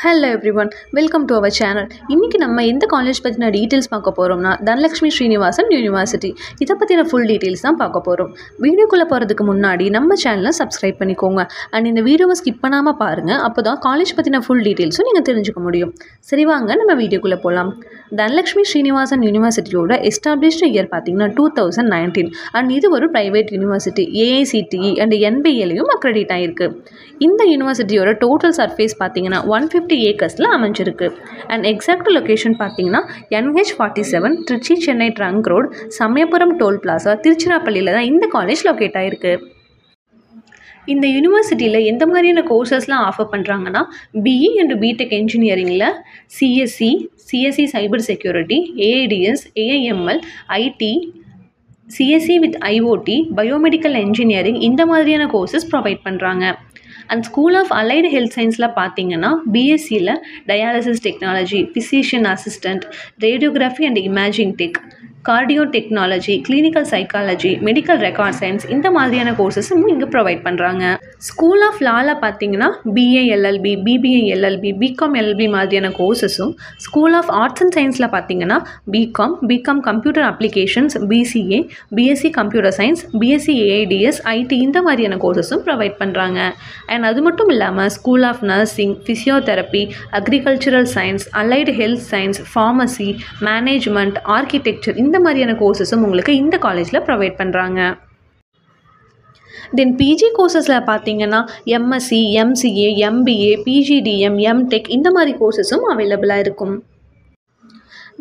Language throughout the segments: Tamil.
Hello everyone, welcome to our channel. இன்னைக்கு நம்ம எந்த காலேஜ் பத்தின டீடைல்ஸ் பார்க்க போறோம்னா தனலட்சுமி ஸ்ரீனிவாசன் யுனிவர்சிட்டி. இத பத்தின full details தான் பார்க்க போறோம். வீடியோக்குள்ள போறதுக்கு முன்னாடி நம்ம சேனலை subscribe பண்ணிக்கோங்க. and இந்த வீடியோவை ஸ்கிப் பண்ணாம பாருங்க. அப்பதான் காலேஜ் பத்தின full detailஸும் நீங்க தெரிஞ்சுக்க முடியும். சரி வாங்க நம்ம வீடியோக்குள்ள போலாம். தனலட்சுமி ஸ்ரீனிவாசன் யுனிவர்சிட்டியோட established year பாத்தீங்கன்னா 2019 and இது ஒரு private university. AICTE and NBAலயும் accredit ஆயிருக்கு. இந்த யுனிவர்சிட்டியோட total surface பாத்தீங்கன்னா 150 acresல அமைஞ்சிருக்கு. and exact location பாத்தீங்கன்னா NH47 Trichy Chennai trunk road Samayapuram toll plaza திருச்சிராப்பள்ளியில தான் இந்த காலேஜ் லொகேட் ஆயிருக்கு. இந்த யூனிவர்சிட்டியில் எந்த மாதிரியான கோர்சஸ்லாம் ஆஃபர் பண்ணுறாங்கன்னா பிஇ அண்ட் பிடெக் இன்ஜினியரிங்கில் CSC cyber security, AIDS, AIML, IT, CSC with IOT, biomedical engineering இந்த மாதிரியான கோர்சஸ் ப்ரொவைட் பண்ணுறாங்க. And school of allied health சயின்ஸில் பார்த்தீங்கன்னா பிஎஸ்சியில் dialysis technology, physician assistant, radiography and imaging tech, cardio technology, clinical psychology, medical record science இந்த மாதிரியான கோர்சஸும் இங்கே ப்ரொவைட் பண்ணுறாங்க. ஸ்கூல் ஆஃப் லாவில் பார்த்தீங்கன்னா BA LLB, BBA LLB, BCom LLB மாதிரியான கோர்சஸும், ஸ்கூல் ஆஃப் ஆர்ட்ஸ் அண்ட் சயின்ஸில் பார்த்தீங்கன்னா BCom computer applications, BCA, BSc computer science, BSc AI DS, IT இந்த மாதிரியான கோர்சஸும் ப்ரொவைட் பண்ணுறாங்க. அண்ட் அது மட்டும் இல்லாமல் school of nursing, physiotherapy, agricultural science, allied health science, pharmacy, management, architecture இந்த மாதிரியான கோர்சஸும் உங்களுக்கு இந்த காலேஜில் ப்ரொவைட் பண்ணுறாங்க. தென் பிஜி கோர்சஸில் பார்த்தீங்கன்னா MSc, MCA, MBA, PGDM, MTech இந்த மாதிரி கோர்சஸும் அவைலபிளாக இருக்கும்.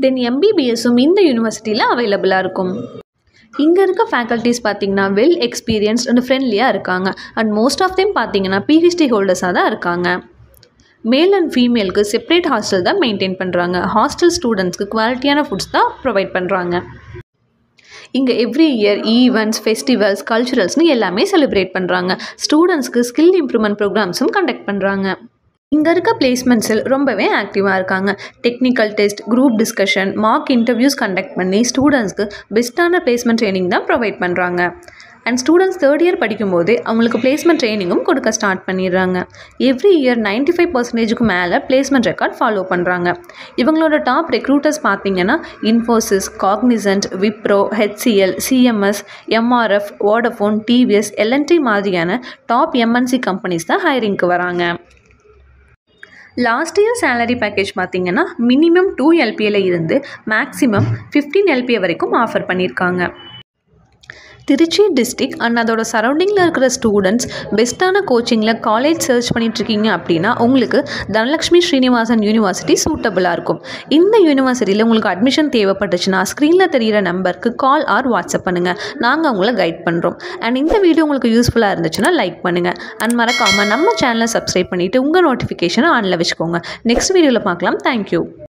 தென் எம்பிபிஎஸும் இந்த யூனிவர்சிட்டியில் அவைலபிளாக இருக்கும். இங்கே இருக்க ஃபேக்கல்ட்டிஸ் பார்த்தீங்கன்னா வெல் எக்ஸ்பீரியன்ஸ்ட் அண்ட் ஃப்ரெண்ட்லியாக இருக்காங்க. அண்ட் மோஸ்ட் ஆஃப் தெம் பார்த்தீங்கன்னா பிஹெச்டி ஹோல்டர்ஸாக தான் இருக்காங்க. மேல் அண்ட் ஃபீமேலுக்கு செப்பரேட் ஹாஸ்டல் தான் மெயின்டைன் பண்ணுறாங்க. ஹாஸ்டல் ஸ்டூடெண்ட்ஸ்க்கு குவாலிட்டியான ஃபுட்ஸ் தான் ப்ரொவைட் பண்ணுறாங்க. இங்கே எவ்ரி இயர் ஈவெண்ட்ஸ், ஃபெஸ்டிவல்ஸ், கல்ச்சுரல்ஸ்னு எல்லாமே செலிப்ரேட் பண்ணுறாங்க. ஸ்டூடெண்ட்ஸ்க்கு ஸ்கில் இம்ப்ரூவ்மெண்ட் ப்ரோக்ராம்ஸும் கண்டக்ட் பண்ணுறாங்க. இங்கே இருக்க பிளேஸ்மெண்ட்ஸில் ரொம்பவே ஆக்டிவாக இருக்காங்க. Technical test, group discussion, mark interviews conduct பண்ணி ஸ்டூடெண்ட்ஸ்க்கு பெஸ்ட்டான பிளேஸ்மெண்ட் ட்ரைனிங் தான் ப்ரொவைட் பண்ணுறாங்க. அண்ட் ஸ்டூடெண்ட்ஸ் தேர்ட் இயர் படிக்கும்போதே அவங்களுக்கு பிளேஸ்மெண்ட் ட்ரைனிங்கும் கொடுக்க ஸ்டார்ட் பண்ணிடுறாங்க. எவ்ரி இயர் 95% மேலே பிளேஸ்மெண்ட் ரெக்கார்ட் ஃபாலோ பண்ணுறாங்க. இவங்களோட டாப் ரெக்ரூட்டர்ஸ் பார்த்தீங்கன்னா Infosys, Cognizant, Wipro, HCL, CMS, MRF, Vodafone, TVS, L and T மாதிரியான டாப் எம்என்சி கம்பெனிஸ் தான் ஹைரிங்க்கு வராங்க. லாஸ்ட் இயர் சேலரி பேக்கேஜ் பார்த்தீங்கன்னா மினிமம் 2 LPA இருந்து மேக்ஸிமம் 15 LPA வரைக்கும் ஆஃபர் பண்ணியிருக்காங்க. திருச்சி டிஸ்ட்ரிக்ட் அண்ட் அதோட சரௌண்டிங்கில் இருக்கிற ஸ்டூடெண்ட்ஸ் பெஸ்ட்டான கோச்சிங்கில் காலேஜ் சர்ச் பண்ணிட்டுருக்கீங்க அப்படின்னா உங்களுக்கு தனலட்சுமி ஸ்ரீனிவாசன் யூனிவர்சிட்டி சூட்டபுளாக இருக்கும். இந்த யூனிவர்சிட்டியில் உங்களுக்கு அட்மிஷன் தேவைப்பட்டுச்சுன்னா ஸ்க்ரீனில் தெரிகிற நம்பருக்கு கால் ஆர் வாட்ஸ்அப் பண்ணுங்கள். நாங்கள் உங்களை கைட் பண்ணுறோம். அண்ட் இந்த வீடியோ உங்களுக்கு யூஸ்ஃபுல்லாக இருந்துச்சுன்னா லைக் பண்ணுங்கள். அண்ட் மறக்காமல் நம்ம சேனலை சப்ஸ்கிரைப் பண்ணிவிட்டு உங்கள் நோட்டிஃபிகேஷனை ஆனில் வச்சுக்கோங்க. நெக்ஸ்ட் வீடியோவில் பார்க்கலாம். தேங்க்யூ.